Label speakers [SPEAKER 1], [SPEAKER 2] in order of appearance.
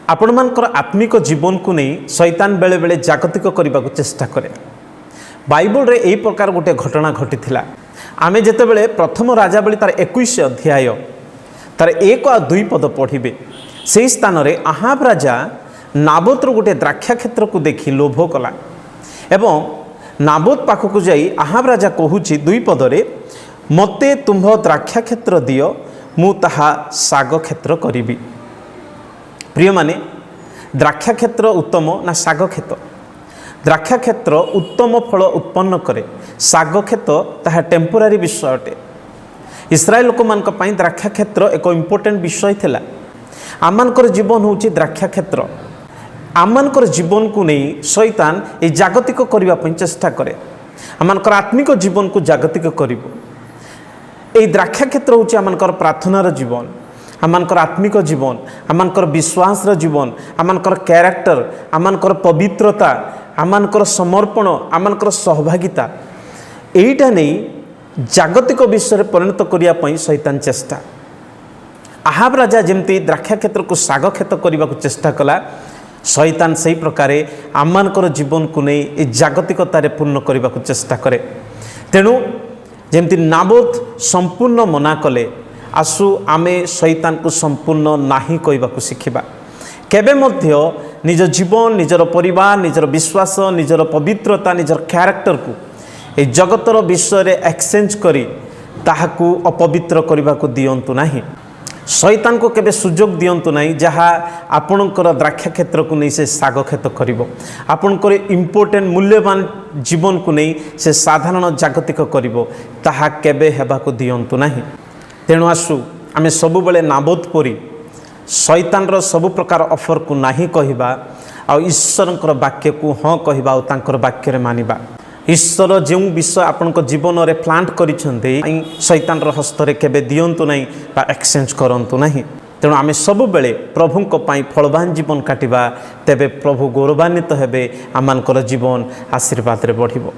[SPEAKER 1] आपणमानकर आत्मिक जीवन को नहीं शैतान बेले बेले जागतिक करने को चेष्टा करे। बाइबल रे यही प्रकार गोटे घटना घटी आमे जेते बेले प्रथम राजावली तार 21 अध्याय तार 1 और 2 पद पढ़िबे से स्थान रे आहाब राजा नाबोतर गोटे द्राक्षा क्षेत्र को देखी लोभ कला एवं नाबोत पाखक जाई आहाब राजा कहूची 2 पदरे मते तुम्भ द्राक्षा क्षेत्र दियो मु ताहा साग क्षेत्र करिबी। प्रिय माने द्राक्षा क्षेत्र उत्तम ना साग खेत? द्राक्षा क्षेत्र उत्तम फल उत्पन्न करे, साग खेत ताहा टेम्पोरारी विषय अटे। इस्राएल लोक मान पई द्राक्षा क्षेत्र एक इम्पोर्टेंट विषय थिला। आमानकर जीवन होची द्राक्षा क्षेत्र। आमानकर जीवन को नहीं शैतान ए जागतिक करबा पई चेष्टा करे। आमानकर आत्मिक जीवन को जागतिक करिवो। ए द्राक्षा क्षेत्र होची आमानकर प्रार्थनार जीवन, आमानकर आत्मिक जीवन, आमानकर विश्वास जीवन, आमानकर कैरेक्टर, आमानकर पवित्रता, आमानकर समर्पण, आमानकर सहभागिता एटा नहीं जागतिक विषय परिणत करिया पई शैतान चेष्टा। आहाब राजा जेमती द्राक्षा क्षेत्र को साग खेत करने को चेष्टा कला, शैतान सही प्रकार आमानकर जीवन को नहीं ए जागतिकतार पूर्ण करने को चेष्टा करे। तेणु जेमती नाबोत संपूर्ण मना कले, आसु आमे शैतान को संपूर्ण नाही कहबा को शिखिबा। केबे मध्य निज जीवन, निजर परिवार, निजर विश्वास, निजर पवित्रता, निजर कैरेक्टर को ए जगतर विषय रे एक्सचेंज करी ताहाकू अपवित्र करबा को दियंतु नाही। शैतान को केबे सुजोग दियंतु नाही जहा आपणकर द्राक्षा क्षेत्र को नहीं से साग खेत करिवो। आपणकर इम्पोर्टेंट मूल्यवान जीवन को नहीं से साधारण जागतिक करिवो, ताहा केबे हेबा को दियंतु नाही। तेणु आसु आमे सबु बेले नाबोत परी शैतान रो सबु प्रकार ऑफर को नाही कहिबा आ ईश्वरंकर वाक्य को हाँ कहिबा आ तांकर वाक्य रे मानिबा। ईश्वर जो विषय आपनक जीवन रे प्लांट करिसेंते शैतान रो हस्त रे केबे दियंतु नाही बा एक्सचेंज करंतु नाही। तेणु आमे सबु बेले प्रभुंक पई फलवान जीवन काटिबा, तेबे प्रभु गौरवान्वित हेबे, आमानकर जीवन आशीर्वाद रे बढ़िबो।